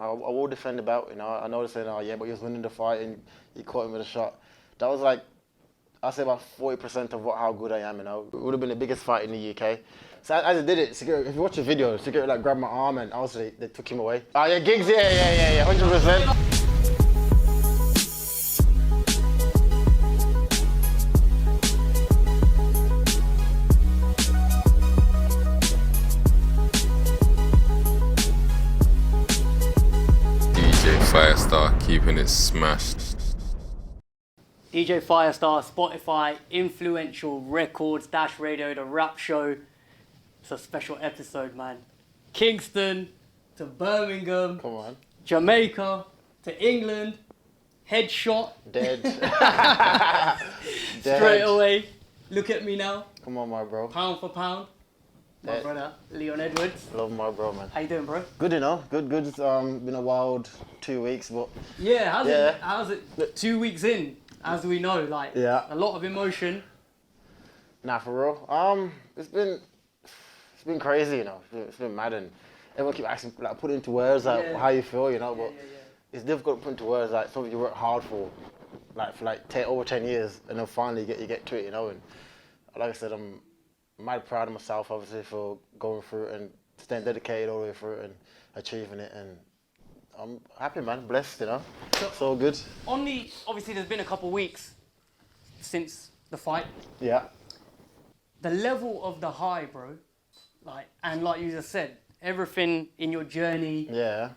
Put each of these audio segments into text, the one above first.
I will defend the belt. You know, I know they're saying, oh yeah, but he was winning the fight and he caught him with a shot. That was like, I'd say about 40% of how good I am. You know, it would have been the biggest fight in the UK. So as I did it, security, if you watch the video, security like grabbed my arm and also they took him away. Oh yeah, gigs, yeah, 100%. Firestarr keeping it smashed. DJ Firestarr, Spotify, Influential Records, Dash Radio, The Rap Show. It's a special episode, man. Kingston to Birmingham. Come on. Jamaica to England. Headshot. Dead. Straight away. Look at me now. Come on, my bro. Pound for pound. My Dead. brother, LEONEDWARDS. Love my bro, man. How you doing, bro? Good, you know. Good. It's been a wild 2 weeks, but Yeah, how's it 2 weeks in? As we know, like a lot of emotion. Nah, for real. It's been crazy, you know. It's been mad, and everyone keep asking, like, put it into words, like how you feel, you know. But it's difficult to put into words, like something you work hard for over 10 years, and then finally you get to it, you know. And like I said, I'm mad proud of myself, obviously, for going through it and staying dedicated all the way through it and achieving it. And I'm happy, man. Blessed, you know. So good. Obviously, there's been a couple of weeks since the fight. Yeah. The level of the high, bro, like you just said, everything in your journey. Yeah.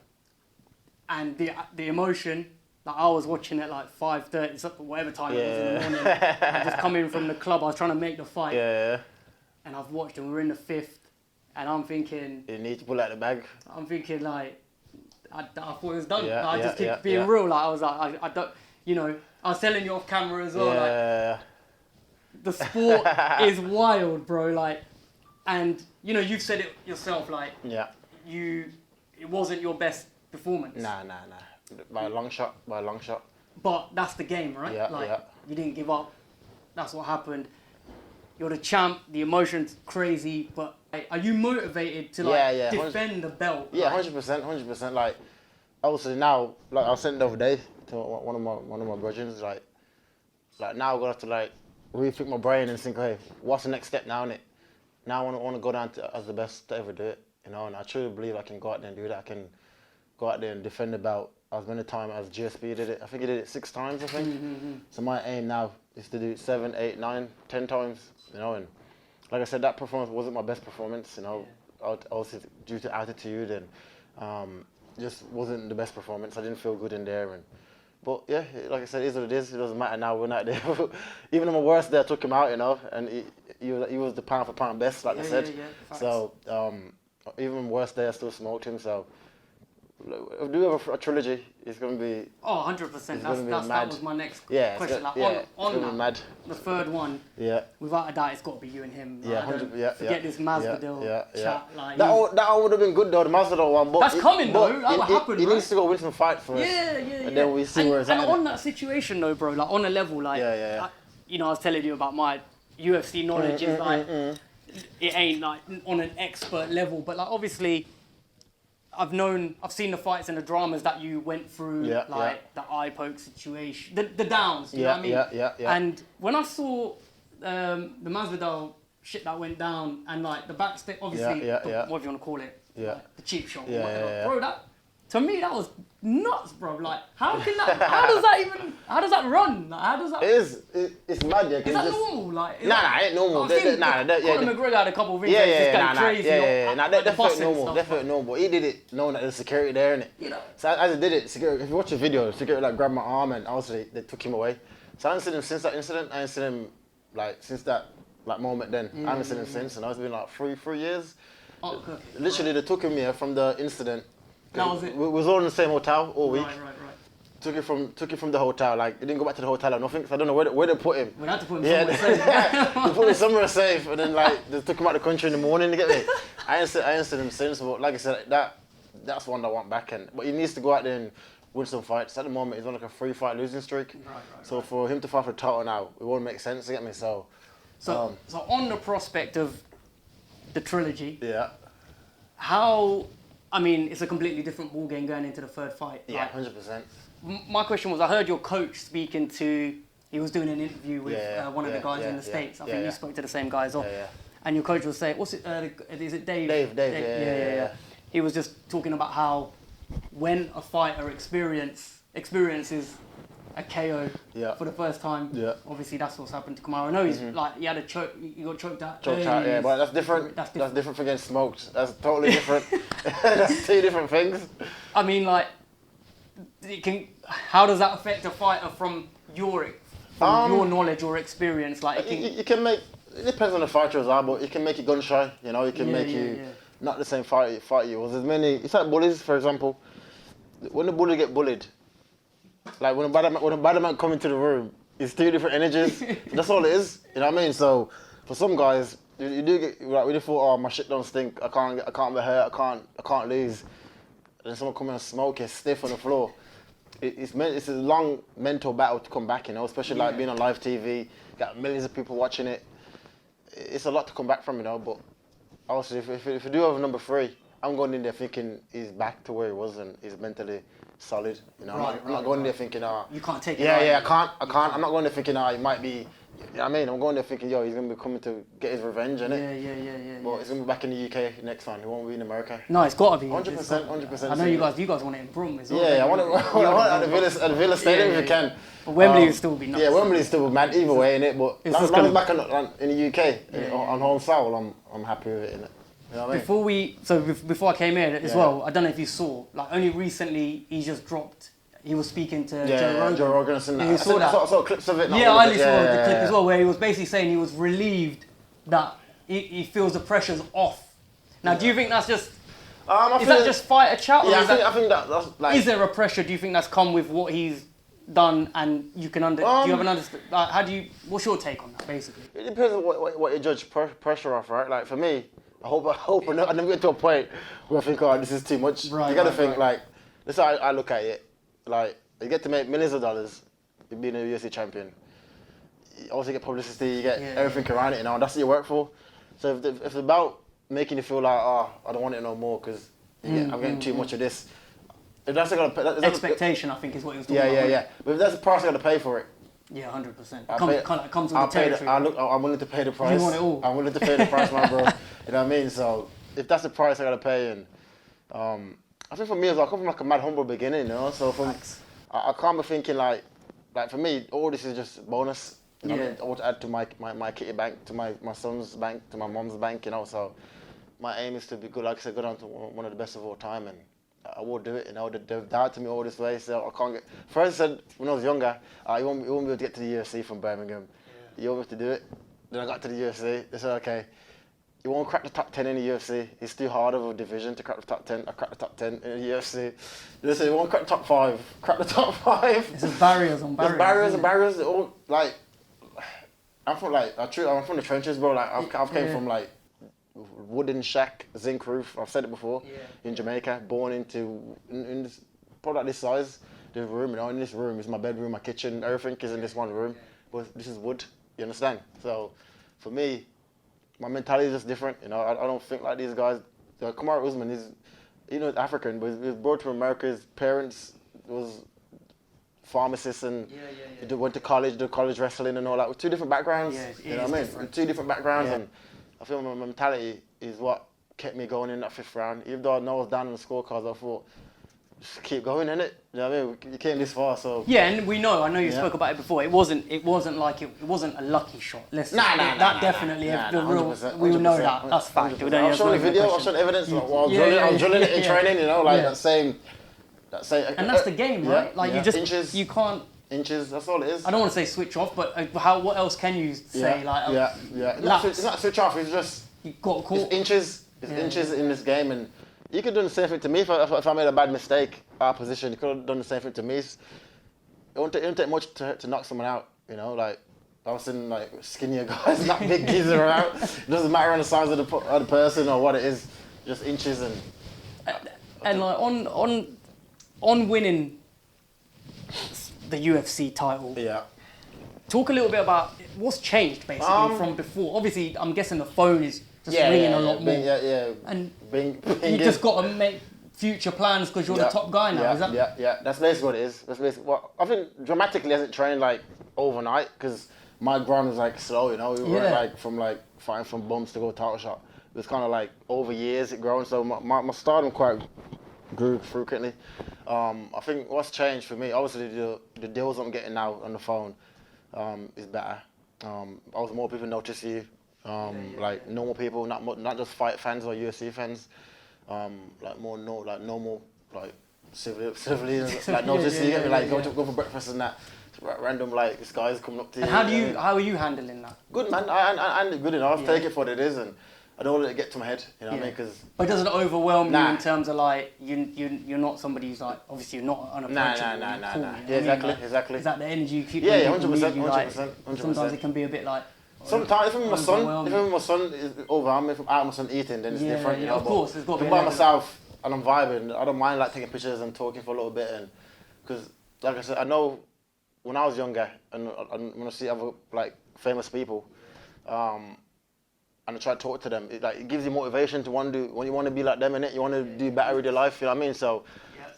And the emotion. Like I was watching it like 5:30, whatever time it was in the morning. I just come in from the club. I was trying to make the fight. Yeah. And I've watched, and we're in the 5th, and I'm thinking. You need to pull out the bag. I'm thinking like. I thought it was done. Yeah, I just keep being real. Like I was like, I don't, you know, I was telling you off camera as well. Like, the sport is wild, bro. Like, and you know, you've said it yourself. Like, it wasn't your best performance. Nah. By a long shot. But that's the game, right? You didn't give up. That's what happened. You're the champ. The emotion's crazy, but are you motivated to defend the belt? Yeah, 100%. Like, obviously now, like I was saying the other day to one of my brothers, like now I'm gonna have to like rethink my brain and think, hey, what's the next step now? Innit? Now I want to go down as the best to ever do it, you know. And I truly believe I can go out there and do that. I can go out there and defend the belt as many times as GSP did it. I think he did it 6 times, I think. Mm-hmm. So my aim now is to do it 7, 8, 9, 10 times, you know. And like I said, that performance wasn't my best performance, you know. Also due to attitude and just wasn't the best performance. I didn't feel good in there, but yeah, like I said, it is what it is. It doesn't matter now. We're not there. Even on my worst day, I took him out, you know, and he was the pound for pound best, like I said. So even on my worst day, I still smoked him. So if we do have a trilogy, it's going to be... Oh, 100%. That was my next question. On that, the third one, without a doubt, it's got to be you and him. Forget this Masvidal chat. Like, that one would have been good, though, the Masvidal one. But that's coming, though. That will happen, He needs to go win some fight first. And then we see where it's at. And on that situation, though, bro, like on a level, like... you know, I was telling you about my UFC knowledge. Is like... It ain't, like, on an expert level. But, like, obviously... I've seen the fights and the dramas that you went through, the eye poke situation, the downs, you know what I mean? And when I saw the Masvidal shit that went down and like the backstage, obviously, whatever you want to call it, like, the cheap shot, bro, to me that was nuts, bro. Like, how does that run? Like, how does that? It's mad, yeah. Is that normal? Like, nah, it ain't normal. Conor McGregor had a couple of videos just going crazy. Definitely normal. He did it knowing that there's security there, innit? You know. So as I did it, security. If you watch the video, security like grabbed my arm and also they took him away. So I haven't seen him since that incident. I haven't seen him like since that like moment. Then I haven't seen him since, and it's been like three years. Oh, okay. Literally, they took him here from the incident. That was it. We was all in the same hotel all week. Right. Took it from the hotel. Like, he didn't go back to the hotel or nothing. So I don't know where they put him. We had to put him somewhere safe. They put him somewhere safe, and then like they took him out of the country in the morning. You get me? I ain't seen him since. But like I said, that's one I want back. But he needs to go out there and win some fights. At the moment, he's on like a 3-fight losing streak. So for him to fight for the title now, it won't make sense. You get me? So on the prospect of the trilogy. Yeah. How I mean, it's a completely different ball game going into the third fight. Yeah, 100%. My question was, I heard your coach speaking to. He was doing an interview with one of the guys in the States. I think you spoke to the same guy as well. And your coach was saying, "What's it? Is it Dave?" Dave. Yeah. He was just talking about how when a fighter experiences a KO for the first time, obviously that's what's happened to Kamaru. I know he's like he had a choke, he got choked out. Choked out, yeah, but that's different. That's different from getting smoked. That's totally different. That's two different things. I mean, like, how does that affect a fighter from your knowledge or experience? Like, you can make. It depends on the fighter as well, but it can make you gun shy. You know, it can make you not the same fight you was. There's many. It's like bullies, for example. When the bully get bullied, like when a bad man come into the room, it's two different energies. That's all it is. You know what I mean? So for some guys, you do get like we thought, oh, my shit don't stink. I can't be hurt. I can't lose. And then someone come in and smoke, you're stiff on the floor. It's a long mental battle to come back. You know, especially like being on live TV, got millions of people watching it. It's a lot to come back from, you know. But also, if you do have a number 3, I'm going in there thinking he's back to where he was and he's mentally solid. You know, I'm not going in there thinking, you can't take it. Yeah, I can't. I'm not going there thinking, he might be. You know what I mean? I'm going there thinking, he's going to be coming to get his revenge, innit? Yeah. But he's going to be back in the UK next time. He won't be in America. No, it's got to be. 100%. I know you guys want it in Brum as well. Yeah, I want it at the Villa Stadium if you can. But Wembley will still be nuts. Yeah, Wembley is still mad either way, innit? But as long as back in the UK, on home soil, I'm happy with it, innit? You know what I mean? Before I came here as well, I don't know if you saw, like only recently he just dropped. He was speaking to Joe Rogan. I saw clips of it. I only saw the clip as well, where he was basically saying he was relieved that he feels the pressure's off. Now, do you think that's just... is that just fighter chat? Yeah, I think that's like... Is there a pressure, do you think, that's come with what he's done and you can do you have an understand... Like, what's your take on that, basically? It depends on what you judge pressure off, right? Like, for me, I hope I never get to a point where I think, this is too much. You got to think, like... This is how I look at it. Like, you get to make millions of dollars being a UFC champion. You also get publicity, you get everything around it, you know, and that's what you work for. So if it's about making you feel like, I don't want it no more because I'm getting too much of this. If that's expectation, I think, is what he was talking about. Yeah. But if there's a price, I got to pay for it. Yeah, 100%. Comes with the territory. I'm willing to pay the price. You want it all. I'm willing to pay the price, my bro. You know what I mean? So if that's the price I got to pay, and I think for me, I come from like a mad humble beginning, you know. So I can't be thinking like for me, all this is just bonus. You know what I mean? I want to add to my kitty bank, to my son's bank, to my mom's bank, you know. So my aim is to be good, like I said, go down to one of the best of all time, and I will do it. You know, they've doubted me all this way, so I can't get. First, I said when I was younger, you won't be able to get to the UFC from Birmingham. You won't have to do it. Then I got to the UFC. They said, okay. You won't crack the top 10 in the UFC. It's too hard of a division to crack the top 10. I cracked the top 10 in the UFC. They say you won't crack the top 5. Crack the top 5. It's just barriers on barriers. There's barriers and barriers. All, like, I'm from the trenches, bro. Like I've came from like wooden shack, zinc roof. I've said it before. In Jamaica, born into in this, probably like this size. This room, you know. In this room is my bedroom, my kitchen, everything is in this one room. But this is wood. You understand? So, for me. My mentality is just different, you know. I don't think like these guys. Kamaru Usman is, he's African, but he was brought to America. His parents was pharmacists and he went to college, did college wrestling and all that. With 2 different backgrounds, you know what I mean? With 2 different backgrounds, and I feel my mentality is what kept me going in that 5th round. Even though I know I was down in the scorecards, I thought, just keep going, innit? You know what I mean? You came this far, so... Yeah, and I know you spoke about it before, it wasn't a lucky shot. That definitely, we know that, that's fact. I've shown the video, I've shown evidence, while I'm drilling it in training, you know, like that same... And that's the game, right? Like inches, you can't... Inches, that's all it is. I don't want to say switch off, but what else can you say? It's not switch off, it's just... You got caught. It's inches in this game, and... You could do the same thing to me if I made a bad mistake, our position. You could have done the same thing to me. It won't take much to knock someone out, you know. Like I was seeing like skinnier guys, not big geezer around. It doesn't matter on the size of the person or what it is, just inches and. And like on winning the UFC title. Yeah. Talk a little bit about what's changed basically from before. Obviously, I'm guessing the phone is. Just ringing a lot more. And you just got to future plans because you're the top guy now? Yeah, is that? yeah. That's basically what it is. That's basically what I think. Dramatically, hasn't trained like overnight because my grind was like slow. You know, we were like from like fighting from bumps to go title shot. It was kind of like over years it grown. So my stardom quite grew frequently. I think what's changed for me, obviously the deals I'm getting now on the phone is better. Also more people notice you, like normal people, not just fight fans or UFC fans. Like normal like civilians like notice you. Like go for breakfast and that. Random like this guy's coming up to you. And how are you handling that? Good, man. I good enough. Take it for what it is, and I don't let it get to my head. You know what I mean? Cause but doesn't it overwhelm you in terms of like you're not somebody who's like obviously you're not unapproachable. Nah. Yeah, exactly. Is that the energy you keep? Yeah, 100%. Sometimes it can be a bit like. Sometimes even my son is over. If I'm out with my son eating, then it's different. You know, of course, it's got to be by myself and I'm vibing. I don't mind like taking pictures and talking for a little bit, and because like I said, I know when I was younger and when I see other like famous people, and I try to talk to them, it gives you motivation to want to do when you want to be like them, innit? You want to do better with your life. You know what I mean? So,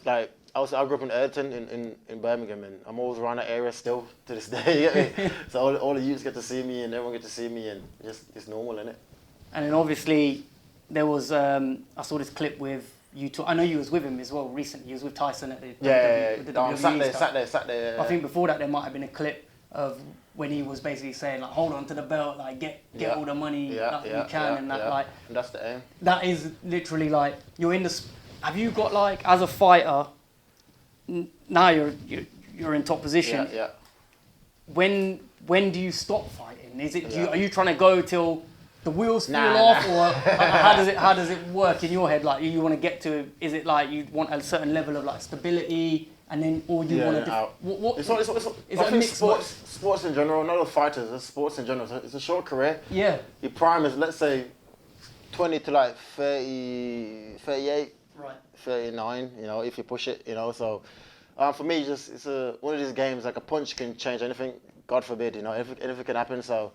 like I grew up in Edmonton in Birmingham, and I'm always around that area still to this day. You get me? So all the youths get to see me, and everyone get to see me, and it's normal, innit? And then obviously there was I saw this clip with you. I know you was with him as well recently. You was with Tyson at the with the WWE Saturday. I think before that there might have been a clip of when he was basically saying like, hold on to the belt, like get all the money that you can, and that like. And that's the aim. That is literally like you're in the. Have you got like as a fighter? Now you're in top position. Yeah. When do you stop fighting? Is it are you trying to go till the wheels fall off, or how does it work in your head? Like you want to get to? Is it like you want a certain level of like stability, and then or you want to? What? It's I think sports in general, not all fighters. It's sports in general. It's a short career. Yeah. Your prime is let's say 20 to like 30, 38. Right. 39, you know, if you push it, you know. So for me, it's one of these games. Like a punch can change anything. God forbid, you know, anything can happen. So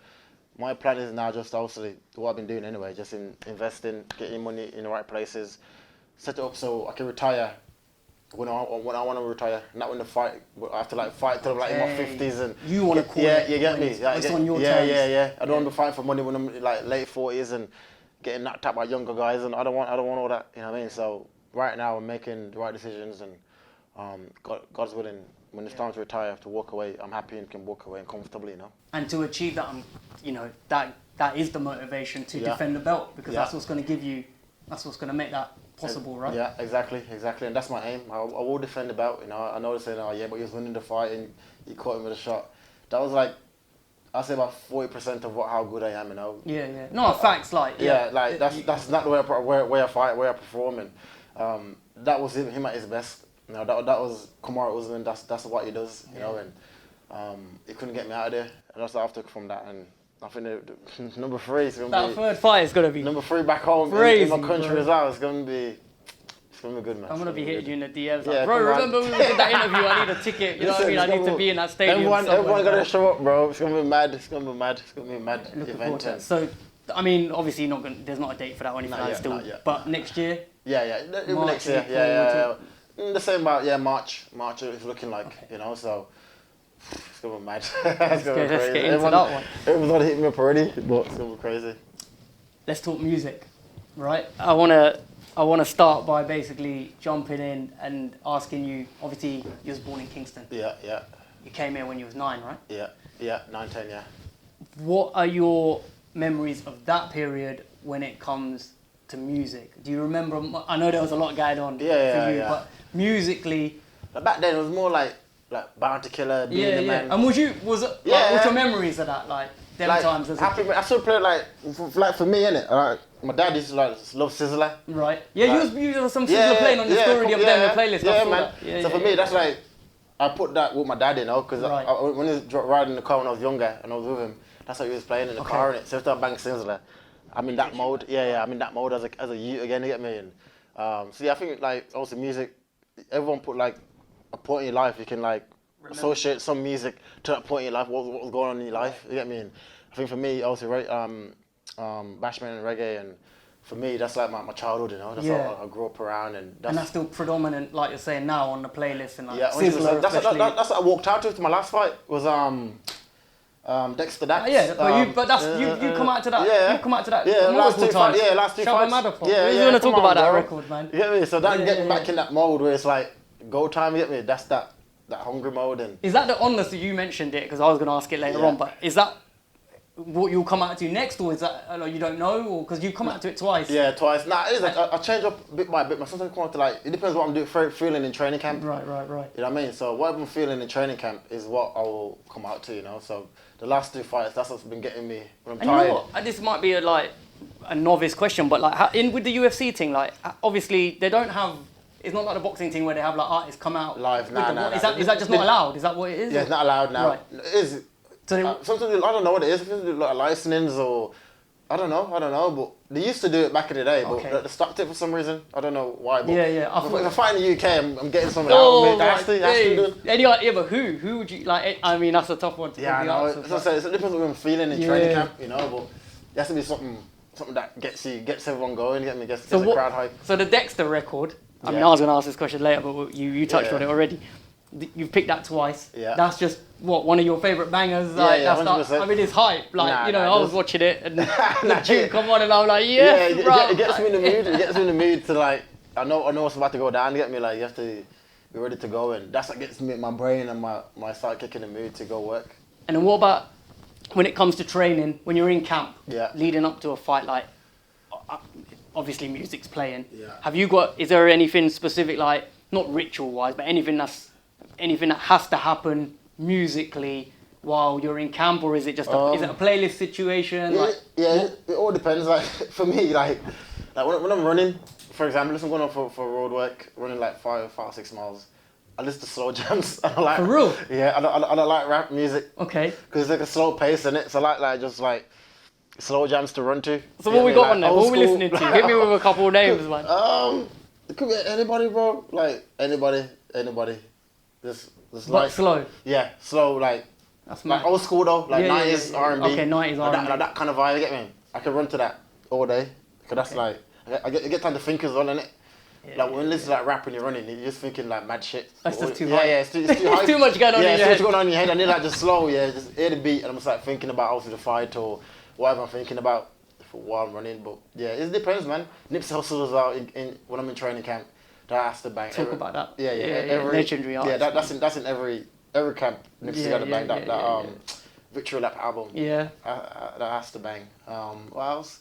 my plan is now just obviously what I've been doing anyway, just investing, getting money in the right places, set it up so I can retire when I want to retire, not when the fight. I have to like fight till like in my 50s and you want to call it. You get me? It's on your terms. Yeah. I don't want to be fighting for money when I'm like late 40s and getting knocked out by younger guys, and I don't want all that. You know what I mean? So right now I'm making the right decisions, and God's willing. When it's time to retire, to walk away, I'm happy and can walk away and comfortably, you know. And to achieve that, that is the motivation to defend the belt, because that's what's going to give you, that's what's going to make that possible, right? Yeah, exactly, and that's my aim. I will defend the belt, you know. I know they're saying, but he was winning the fight and you caught him with a shot. That was like, I'd say about 40% of how good I am, you know. Yeah. No, facts, like. That's not the way I fight, way I perform, and that was him at his best. You know, that was Kamaru Usman. That's what he does, you know, and he couldn't get me out of there. And that's after from that, and I think the number 3 is gonna be. That third fight is gonna be. Number 3 back home in my country as well. It's gonna be good, man. I'm gonna be hitting you in the DMs. Like, bro, remember we did that interview? I need a ticket. You know what I mean? I need to be in that stadium. Everyone gotta show up, bro. It's gonna be mad. It's gonna be a mad event. So, I mean, obviously there's not a date for that or anything like that still. But next year. Yeah. Next year. Yeah. The same about March it's looking like, you know, so it's gonna be mad. It's gonna be crazy. Let's get into that one. Everyone's gonna hit me up already, but it's gonna be crazy. Let's talk music, right? I wanna start by basically jumping in and asking you. Obviously, you was born in Kingston. Yeah. You came here when you was 9, right? Yeah, 9, 10, yeah. What are your memories of that period when it comes to music? Do you remember? I know there was a lot going on for you, but musically, back then it was more like Bounty Killer, being the man. And what's your memories of that? Like them times as I still play like for me, innit? My dad used to love Sizzler. Right. Yeah, you was some Sizzler playing on your story the other day on the playlist. Yeah, man. So for me, that's like I put that with my dad, you know, because when he was riding the car when I was younger and I was with him, that's what he was playing in the car, innit? So every time I bang Sizzler, I'm in that mode. Yeah, I'm in that mode as a youth again. You get me? And I think like also music. Everyone put like a point in your life. You can like associate some music to that point in your life. What was going on in your life? You get me? And I think for me, also Bashment and reggae and for me, that's like my childhood, you know. That's what I grew up around, and that's still predominant, like you're saying now, on the playlist and like Sizzler. That's what I walked out with. My last fight was Dexter Dax. You come out to that. Yeah. You come out to that. Yeah, last two fights. Yeah, last two fights. Yeah, you want to talk about that record, man? You get me? So that getting back in that mode where it's like go time. You get me? That's that hungry mode. And is that the honest that you mentioned it? Because I was going to ask it later on, but is that what you'll come out to next, or is that you don't know, or because you come out to it twice? Yeah, twice. Nah, it is. I change up bit by bit. Sometimes I come out to it depends what I'm feeling in training camp. Right. You know what I mean? So what I'm feeling in training camp is what I will come out to. You know, so the last two fights, that's what's been getting me when I'm tired. You know what? This might be a novice question, but with the UFC thing, obviously they don't have. It's not like the boxing thing where they have artists come out live. Is that just not allowed? Is that what it is? Yeah, it's not allowed now. Right. It is. Sometimes I don't know what it is. If it's licensings or I don't know. But they used to do it back in the day, but they stopped it for some reason. I don't know why. But if I fight in the UK, I'm getting something out of it. That's the any idea? But who would you like? I mean, that's a tough one. I know. It depends on what I'm feeling in training camp, you know. But it has to be something that gets everyone going, gets the crowd hype. So the Dexter record. I mean, I was going to ask this question later, but you touched on it already. You've picked that twice. Yeah. That's just one of your favourite bangers. I mean, it's hype. I was watching it and the tune come on and I'm like, it gets me in the mood. It gets me in the mood to I know what's about to go down. You get me? You have to be ready to go, and that's what gets me my brain and my sidekick in the mood to go work. And then what about when it comes to training? When you're in camp, leading up to a fight, obviously music's playing. Yeah. Is there anything specific, not ritual wise, but anything that has to happen musically while you're in camp, or is it just is it a playlist situation? It all depends. For me, when I'm running, for example, if I'm going for road work, running 5 or 6 miles, I listen to slow jams. I don't like, for real? Yeah, I don't like rap music. Okay. Because it's a slow pace in it, so I like slow jams to run to. So what we got on there? What are we listening to? Hit me with a couple of names, man. It could be anybody, bro. Anybody. Just slow. Yeah, slow. That's mad. Old school though, 90s R&B. Okay, 90s R&B. That kind of vibe. You get me? I can run to that all day. Cause that's I get time to think as well, innit? When you listen to rap when you're running, you're just thinking mad shit. That's just too high. Yeah, it's too high. Too much going on in your head. Yeah, too much going on in your head. I need just slow, just hear the beat, and I'm just thinking about obviously the fight or whatever I'm thinking about for while I'm running. But yeah, it depends, man. Nipsey Hussle was out when I'm in training camp. That has to bang. Talk about that. Legendary artist. Yeah, that's in every camp. Nipsey got to bang that Victory Lap album. Yeah. That has to bang. What else?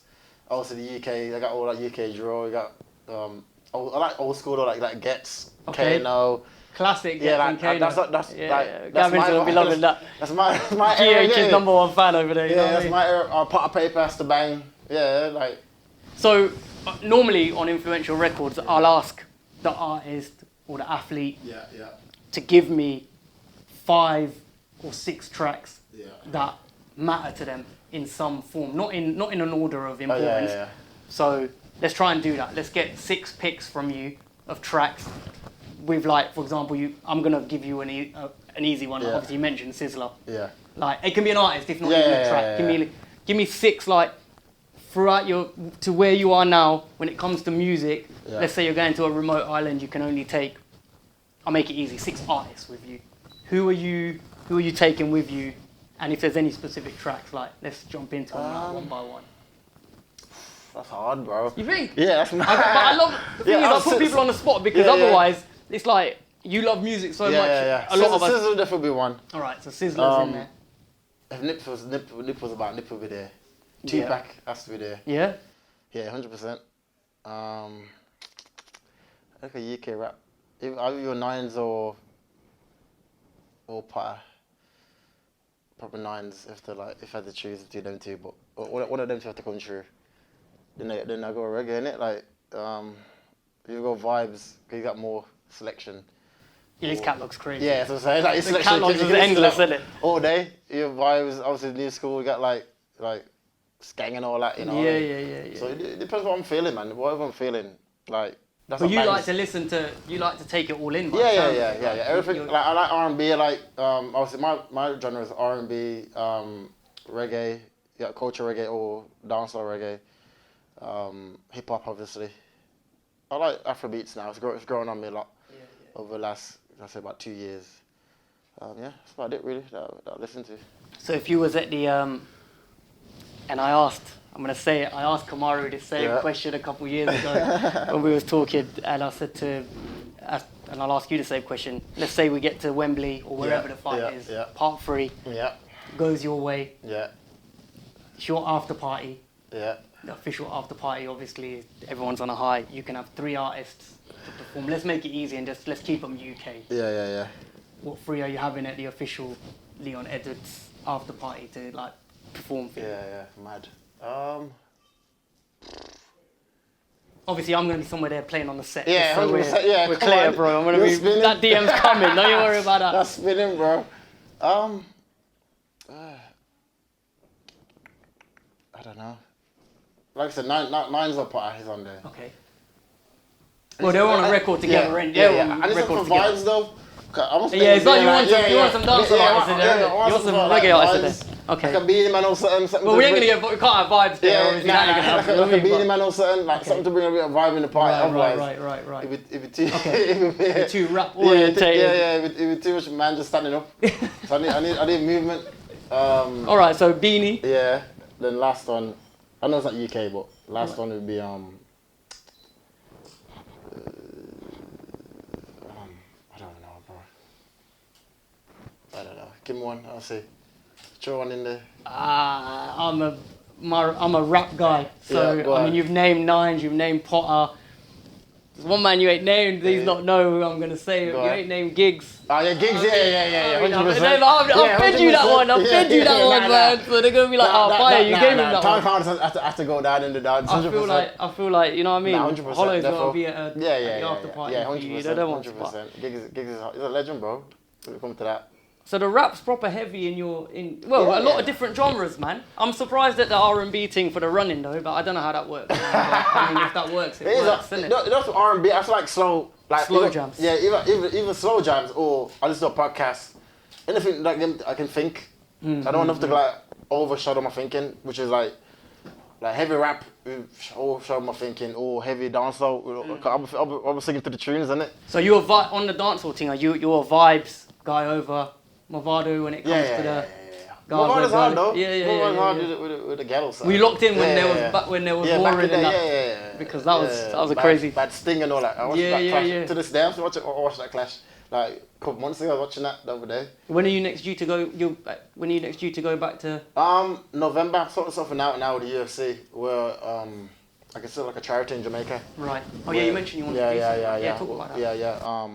Also the UK. I got all that UK draw. I got I like old school though, like Gets, K.O. Classic. Yeah, that's Gavin's gonna be loving that. That's my era. GH's number one fan over there. That's my era. Pot of Paper has to bang. Yeah, So normally on influential records, I'll ask the artist or the athlete to give me 5 or 6 tracks that matter to them in some form, not in an order of importance. So let's try and do that. Let's get 6 picks from you of tracks with for example, I'm gonna give you an easy one. Obviously you mentioned Sizzler. Yeah. It can be an artist if not even a track. Give me 6 throughout to where you are now when it comes to music. Let's say you're going to a remote island, you can only take, I'll make it easy, 6 artists with you. Who are you taking with you? And if there's any specific tracks, let's jump into them one by one. That's hard, bro. You think? Yeah, that's mad. But I love the thing is I put people on the spot because otherwise it's you love music so much. A lot of us. Sizzler would definitely be one. All right, so Sizzler's in there. If Nip was about, Nip would be there. Tupac has to be there. Yeah? Yeah, 100%. Like a UK rap. Either your Nines or Potter. Probably Nines if I had to choose between them two, but one of them two have to come true. Then I go reggae, innit? You go vibes, because you got more selection. Yeah, his catalogue's crazy. Yeah, that's what I'm saying. The catalog's endless, isn't it? All day. Your vibes, obviously new school, you got like Skang and all that, you know. Yeah. So it depends what I'm feeling, man. Whatever I'm feeling, that's. But you like to take it all in. Yeah. Everything. I like R&B. Obviously my genre is R&B, reggae. You got culture reggae or dancehall reggae. Hip hop, obviously. I like Afrobeats now. It's growing on me a lot over the last, I'd say, about 2 years. Yeah, that's about it really that I listen to. So if you was at the, and I asked Kamaru the same question a couple of years ago when we was talking, and I said to him, and I'll ask you the same question. Let's say we get to Wembley or wherever the fight is, part 3, goes your way. Yeah. It's your after party. Yeah. The official after party, obviously, everyone's on a high. You can have 3 artists to perform. Let's make it easy and just let's keep them UK. Yeah. What 3 are you having at the official Leon Edwards after party to like perform for you? Yeah, mad. Obviously, I'm going to be somewhere there playing on the set. Yeah, so 100%. We're clear, bro. I'm going to be spinning. that DM's coming. Don't you worry about that. That's spinning, bro. I don't know. Like I said, nine's up part is on there. Okay. Well, they're on a record together, and And it's up for vibes though. It's like you want some dancehall artists in there. You want some reggae artists in there. Okay. Like a Beanie Man or something. Well, we can't have vibes there. Obviously, that ain't gonna happen. Like a Beanie Man or something, like something to bring a bit of vibe in the party. Right. If it too rap orientated. If it too much man just standing up. So I need movement. All right, so Beanie. Yeah. Then last one, I know it's not UK, but last one would be I don't know, bro. I don't know. Give me one. I'll see. Throw one in there. I'm a rap guy. So I mean, you've named Nines, you've named Potter. There's one man you ain't named. Please not know who I'm gonna say. You ain't named Gigs. Oh yeah, Gigs. Yeah. 100%. I'll fed you that one. I'll fed you that one, man. So they're gonna be like, fire. You gave him that one. Time have to go down in the dance. I feel like you know what I mean. 100%. Hollow's gotta be at the after party. Yeah, 100%. Gigs is a legend, bro. When it comes to that. So the rap's proper heavy in a lot of different genres, man. I'm surprised at the R&B thing for the running though, but I don't know how that works. I mean, if that works, it works, isn't it? That's R&B. That's like slow jams. Yeah, even slow jams, or I listen to a podcast. Anything like them, I can think. I don't want enough to like overshadow my thinking, which is like heavy rap, overshadow my thinking, or heavy dancehall. I'll be singing to the tunes, isn't it? So you're on the dancehall thing. You're a vibes guy over Movado when it comes to the guys. Movado's hard though. Yeah. Hard with the ghetto side. We locked in when there was war in that. Because that was a crazy. Bad Sting and all that. I watched that Clash. To this day, I'm still watching that Clash. Like a couple months ago, I was watching that the other day. When are you next due to go? When are you next due to go back to? November. I'm sorting something out now with the UFC where I can sell like a charity in Jamaica. Right. Oh yeah, you mentioned you wanted to do something. Yeah. Talk about that. Yeah.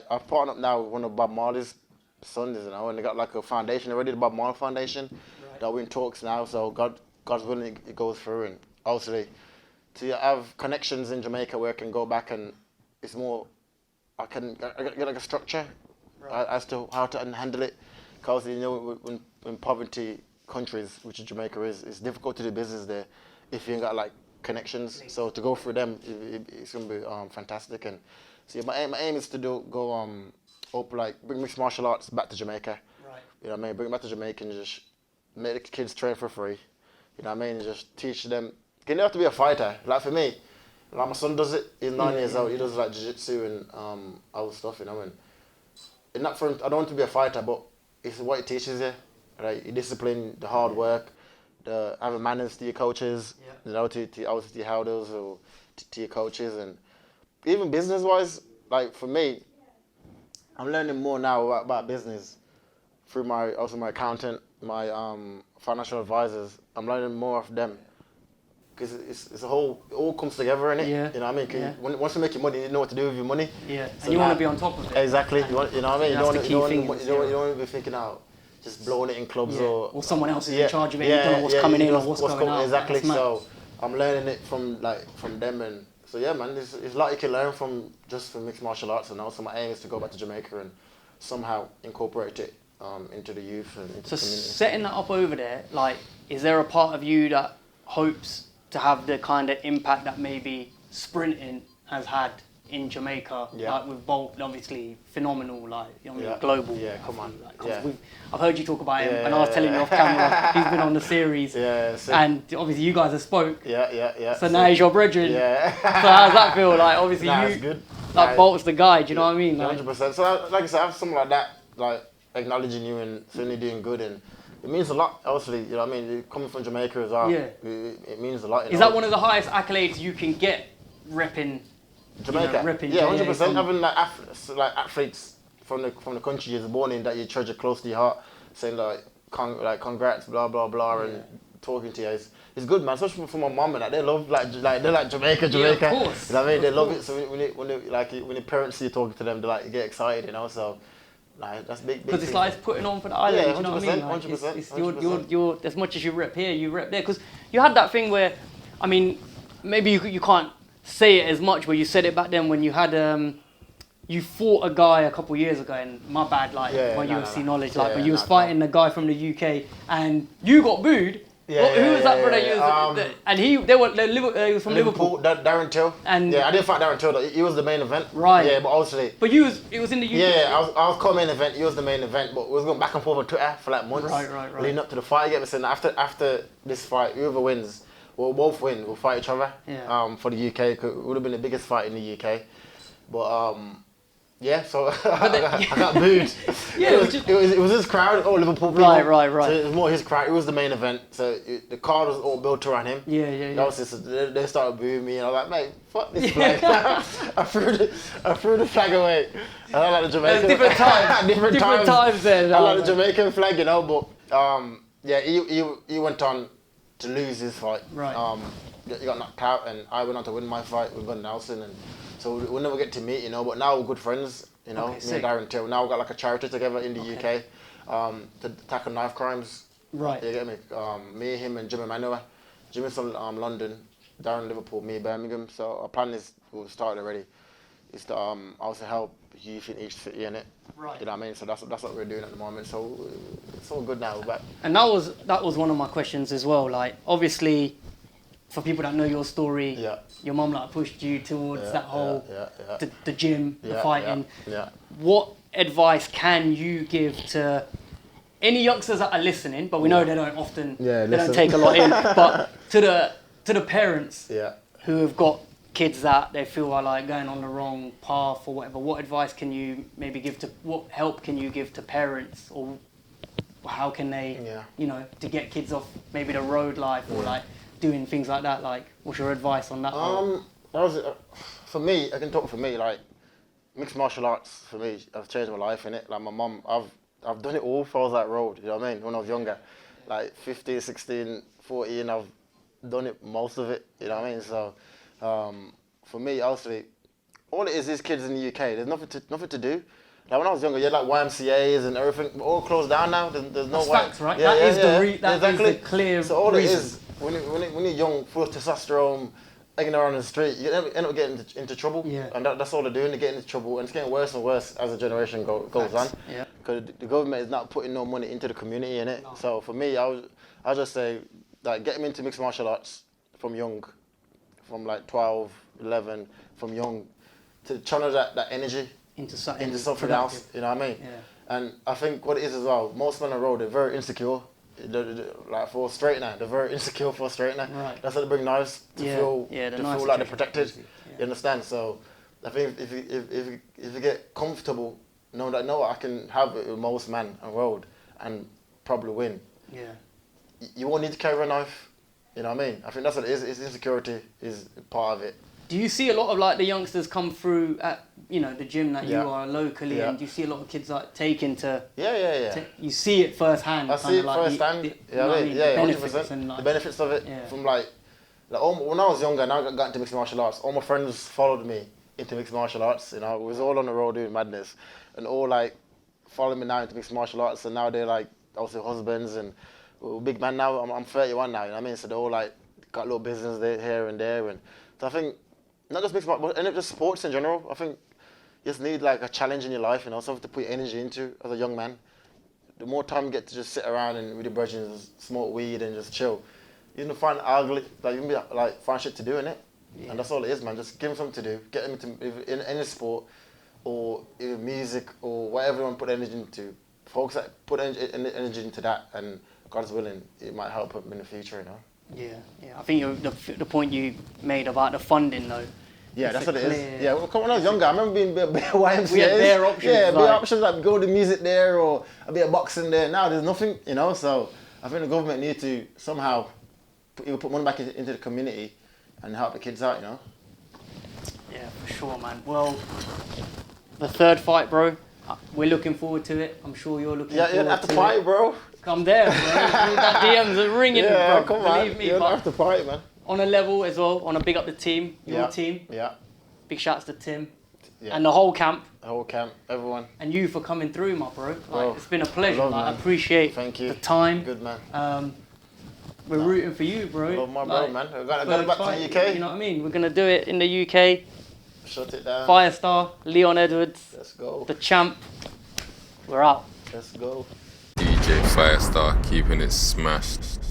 I've partnered up now with one of Bob Marley's sons, and they got like a foundation already, the Bob Marley Foundation. Right. That we're in talks now. So God's willing, it goes through, and obviously to have connections in Jamaica where I can go back and it's more. I get like a structure as to how to handle it, because when poverty countries, which Jamaica is, it's difficult to do business there if you ain't got like connections. So to go through them, it's gonna be fantastic. And so my aim is to bring mixed martial arts back to Jamaica. Right. You know what I mean? Bring it back to Jamaica and just make the kids train for free. You know what I mean? And just teach them. You don't have to be a fighter. Like for me. Like my son does it. He's 9 years old. He does like jiu-jitsu and other stuff. You know what I mean? And not for him, I don't want to be a fighter, but it's what it teaches you. Right? You discipline, the hard work, the having manners to your coaches. Yeah. You know, to your elders or to your coaches, and even business-wise. Like for me, I'm learning more now about business through my accountant, my financial advisors. I'm learning more of them. Because it's a whole, it all comes together, innit? Yeah. You know what I mean? Cause once you make your money, you know what to do with your money. Yeah. So and you want to be on top of it. Exactly. You know what I mean? You don't want to be thinking out, just blowing it in clubs or someone else is in charge of it. You don't know what's coming in or what's going out. Exactly. So I'm learning it from them, and so yeah, man. It's a lot you can learn from mixed martial arts, and also my aim is to go back to Jamaica and somehow incorporate it into the youth and into the community. Setting that up over there, like, is there a part of you that hopes to have the kind of impact that maybe sprinting has had in Jamaica, Yeah. like with Bolt, obviously phenomenal, like Yeah. global. Yeah, come on. Like, Yeah. I've heard you talk about him, Yeah, and I was telling you off camera, he's been on the series, Yeah, sick. and obviously you guys have spoke. Yeah. So now he's your brethren. Yeah. So how's that feel? Like obviously It's good. like Bolt's the guy. Do you know what I mean? Like, 100%. So like I said, I have something like that, like acknowledging you and certainly doing good, and it means a lot. Obviously, you know what I mean. Coming from Jamaica as well, Yeah. it means a lot. Is that one of the highest accolades you can get, repping Jamaica? repping Yeah, JA 100%. Having like athletes from the country you're born in that you treasure close to your heart, saying like congrats, blah blah blah, and talking to you. It's good, man. Especially for my mum and that. They love they're like Jamaica. Yeah, of course. You know what I mean? They love it. So when your parents see you talking to them, they like get excited, you know. So like that's big. Because it's like it's putting on for the island. Yeah, you know what I mean? Like, 100%. It's you're as much as you rep here, you rep there. Because you had that thing where, I mean, maybe you can't say it as much, but you said it back then when you had you fought a guy a couple of years ago, and my bad, like my UFC knowledge, like, but you was fighting a guy from the UK, and you got booed. Who was that brother? And he was from Liverpool. Darren Till. And I didn't fight Darren Till though. He was the main event. Right. Yeah, but obviously. But it was in the UK. Yeah, I was co-main event. He was the main event, but we was going back and forth on Twitter for like months. Right. Leading up to the fight. You get me saying after this fight, whoever wins, we'll both win. We'll fight each other. Yeah. For the UK, 'cause it would have been the biggest fight in the UK, but yeah, so I got booed. Yeah, it was his crowd, all Liverpool people. Right. So it was more his crowd. It was the main event, so the card was all built around him. Yeah. That was just, they started booing me, and I was like, mate, fuck this flag. I threw the flag away. And I like the Jamaican. Different times. different times then. I like the Jamaican flag, you know, but yeah, he went on to lose his fight. Right. He got knocked out, and I went on to win my fight with Gunnar Nelson, and so we'll never get to meet, you know, but now we're good friends, you know, me and Darren Till. Now we've got like a charity together in the UK to tackle knife crimes. Right. You get me? Me, him, and Jimmy Manua. Jimmy's from London, Darren Liverpool, me Birmingham. So our plan is, we've started already, is to also help youth in each city, innit? Right. You know what I mean? So that's what we're doing at the moment. So it's all good now. We're back. And that was one of my questions as well. Like, obviously, for people that know your story, your mum like pushed you towards that whole the gym, the fighting. Yeah. What advice can you give to any youngsters that are listening? But we know they don't often, they don't take a lot in. But to the parents who have got kids that they feel are like going on the wrong path or whatever, what advice can you maybe give to? What help can you give to parents, or how can they, you know, to get kids off maybe the road life or like doing things like that? Like, what's your advice on that? For me, I can talk for me. Like, mixed martial arts for me has changed my life, innit? Like my mum, I've done it all for that road. You know what I mean? When I was younger, like 15, 16, 14, I've done it most of it. You know what I mean? So, for me, obviously, all it is kids in the UK. There's nothing to do. Like when I was younger, you had like YMCA's and everything, all closed down now. There's no facts, right? Yeah, that is the clear So all reason. it is, when you're young, full of testosterone, hanging around the street, you end up getting into trouble. Yeah. And that's all they're doing, they're getting into trouble. And it's getting worse and worse as the generation goes on. Yeah. Because the government is not putting no money into the community, innit? No. So for me, I just say, like, get them into mixed martial arts from young, from like 12, 11, from young, to channel that energy into something else, you know what I mean? Yeah. And I think what it is as well, most men on the road, they're very insecure. Like for a straightener, they're very insecure for a straightener. Right. That's why they bring knives to feel like they're protected. Yeah. You understand? So I think if you get comfortable, know that I can have it with most men on the road and probably win. Yeah. You won't need to carry a knife. You know what I mean? I think that's what it is. It's insecurity is part of it. Do you see a lot of like the youngsters come through at, you know, the gym that you are locally, and do you see a lot of kids like taking to? Yeah. You see it firsthand. I see it firsthand. The 100%. And, like, the benefits of it. Yeah. From like when I was younger, and I got into mixed martial arts, all my friends followed me into mixed martial arts. You know, we was all on the road doing madness, and all like following me now into mixed martial arts, and now they're like also husbands and big man now. I'm 31 now. You know what I mean? So they're all like got a little business there, here and there, and so I think. Not just mixed martial arts, but just sports in general. I think you just need like a challenge in your life, you know, something to put your energy into as a young man. The more time you get to just sit around and with your brothers, just smoke weed and just chill, you're gonna find ugly, like you can be like find shit to do in it. And that's all it is, man. Just give him something to do. Get him into in any sport or in music or whatever you want to put energy into. Folks that put energy into that, and God's willing, it might help him in the future, you know. Yeah. I think the point you made about the funding, though. Yeah, that's what it is. Yeah, well, when I was younger, I remember being a bit YMCA. We had bare options. Yeah, bare options like go to music there or a bit of boxing there. Now there's nothing, you know. So I think the government need to somehow put money back into the community and help the kids out, you know. Yeah, for sure, man. Well, the third fight, bro. We're looking forward to it. I'm sure you're looking forward to it. Yeah, you have to fight, bro. Come there, bro. That DMs are ringing, yeah, bro. Come Believe on. me, You have to fight, man. On a level as well, on a big up the team, your team. Yeah. Big shouts to Tim and the whole camp. The whole camp, everyone. And you for coming through, my bro. Bro, it's been a pleasure. I appreciate the time. Good man. We're rooting for you, bro. Love my bro, man. We're going back to the UK. You know what I mean? We're going to do it in the UK. Shut it down. Firestarr, LEONEDWARDS. Let's go. The champ. We're out. Let's go. DJ Firestarr keeping it smashed.